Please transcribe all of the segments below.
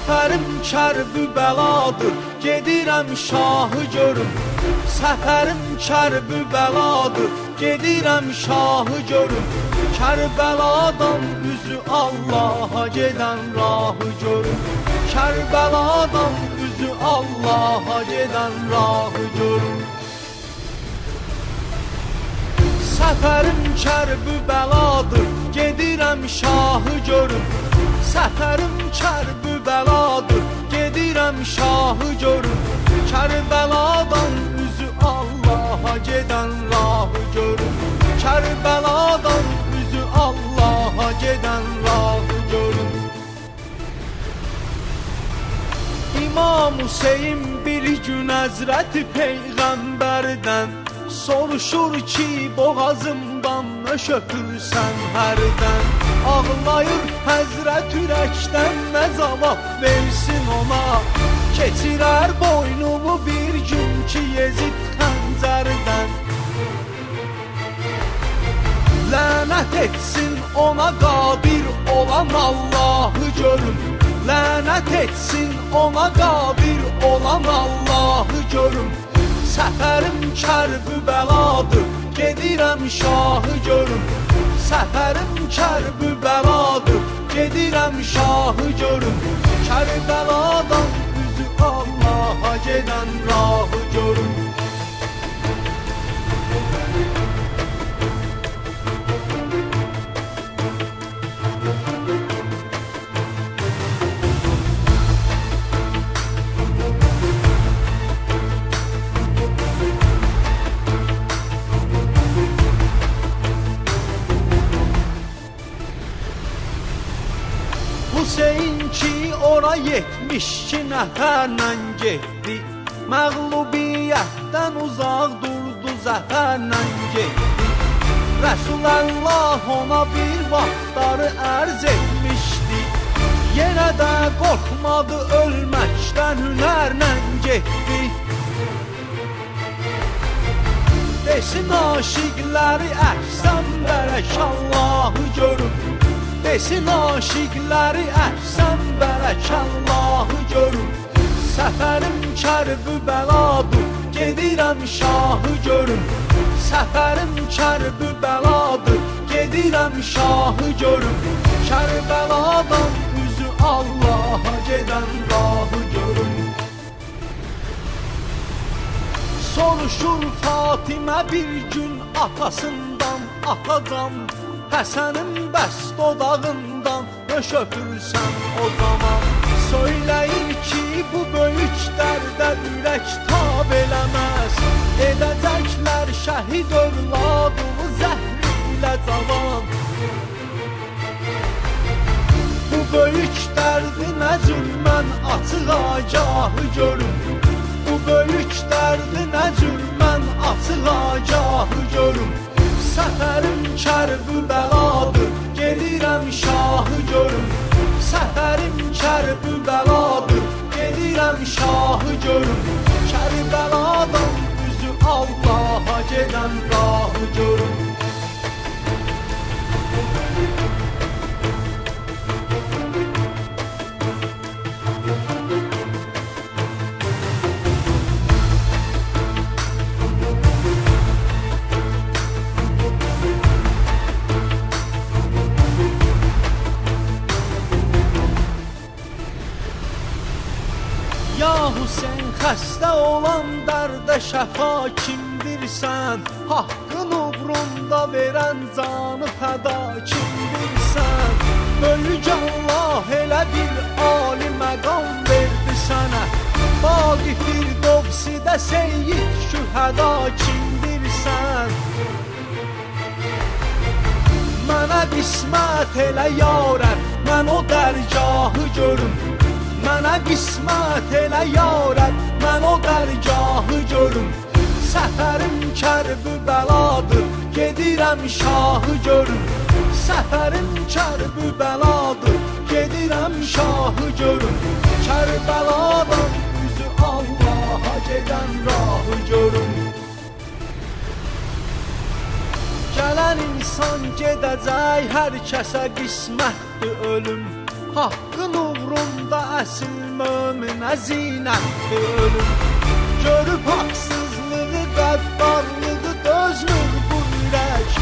Səfərim kərbi bəladır, gedirəm şahı görüm. Səfərim kərbi bəladır, gedirəm şahı görüm. Kərbəladan üzü Allaha gedən rahı görüm. Kərbəladan üzü Allaha gedən rahı görüm. Səfərim kərbi bəladır, gedirəm şahı görüm. Səfərim kərbi bəladır, gedirəm şahı görüm. Kərbəladan üzü Allaha gedən rahı görüm. Kərbəladan üzü Allaha gedən rahı görüm. İmam Hüseyin bir gün Həzrəti Peyğəmbərdən soruşur ki, boğazımdan nə şöpürsən hərdən. Ağlayır Həzrət ürəkdən, nə cavab versin ona. Keçirər boynumu bir gün ki, Yezid xəncərdən. Lənət etsin ona qadir olan Allahı görüm. Lənət etsin ona qadir olan Allahı görüm. Səfərim kərbi bəladır, gedirəm şahı görüm. Səfərim kərbi bəladır, gedirəm şahı görüm. Kərbəladan üzü Allaha gedən rahı görüm. Hüseyin ki ora 72 nəfərlə getdi. Məğlubiyyətdən uzaq durdu, zəfərlə getdi. Rəsuləllah ona bir vaxtları ərz etmişdi. Yenə də qorxmadı ölməkdən, hünərlə getdi. Desin aşiqləri əhsən bərək Allahı görüm. Desin aşiqləri əhsən bərək Allahı görüm. Səfərim kərbi bəladır, gedirəm şahı görüm. Səfərim kərbi bəladır, gedirəm şahı görüm. Kərbəladan üzü Allaha gedən rahı görüm. Soruşur Fatimə bir gün atasından, atacan Həsənin bəst dodağından nə şöpürsən o zaman. Söyləyir ki, bu böyük dərdə ürək tab eləməz. Edəcəklər şəhid övladını zəhri ilə cavan. Bu böyük dərdi nə zülmən açıq agahı görüm. Bu böyük dərdi nə zülmən açıq agahı görüm. Səfərim kərbi bəladır, gedirəm şahı görüm. Səfərim kərbi bəladır, gedirəm şahı görüm. Kərbəladan üzü Allaha gedən rahı görüm. Ya Hüseyin, xəstə olan dərdə şəfa kimdirsən? Haqqın uğrunda verən canı fəda kimdirsən? Böyük Allah elə bir ali məqam verdi sənə. Baqi Firdovsidə seyyid şühəda kimdirsən? Mənə qismət elə yarət, mən o dərgahı görüm. Mənə qismət elə yarət, mən o dərgahı görüm. Səfərim kərbi bəladır, gedirəm şahı görüm. Səfərim kərbi bəladır, gedirəm şahı görüm. Kərbəladan üzü Allaha gedən rahı görüm. Gələn insan gedəcək, hər kəsə qismətdir ölüm. Haqqın uğrunda əsil möminə zinətdir ölüm. Görüb haqsızlığı, qəddarlığı dözmür bu ürək.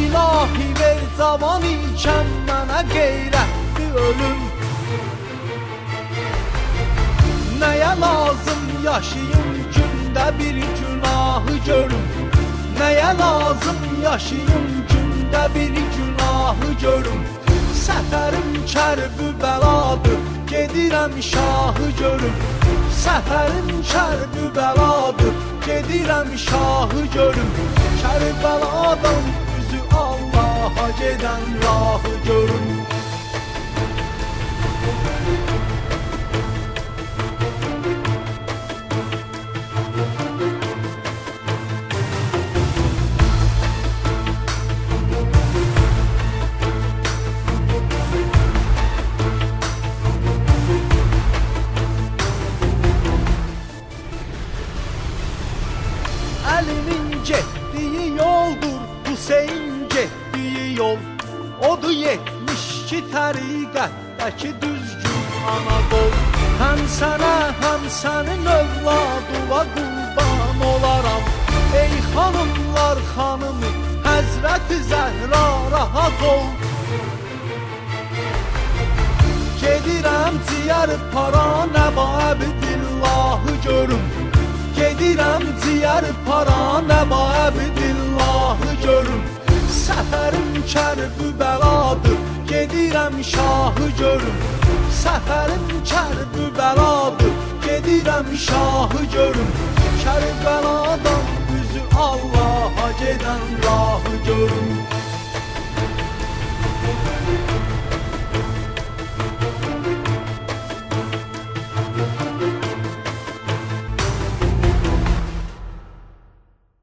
İlahi ver cavan ikən mənə qeyrətdir ölüm. Nəyə lazım yaşayım gündə bir günahı görüm. Nəyə lazım yaşayım gündə bir günahı görüm. Səfərim kərb bəladır, gedirəm şahı görüm. Səfərim kərb bəladır, gedirəm şahı görüm. Kərbəladan üzü Allaha gedən rahı görüm. Ali'nin getdiyi yoldur Hüseyin getdiyi yol. Odur 72 təriqətdəki düzgün anadol. Həm sənə, həm sənin övladına qurban olaram. Ey xanımlar xanımı, Həzrəti Zəhra rahat ol. Gedirəm ciyər para nəba Əbdillahı görüm. Gedirəm ciyər para nəba Əbdillahı görüm. Səfərim kərb bəladır, gedirəm şahı görüm. Səfərim kərb bəladır, gedirəm şahı görüm. Kərbəladan üzü Allaha gedən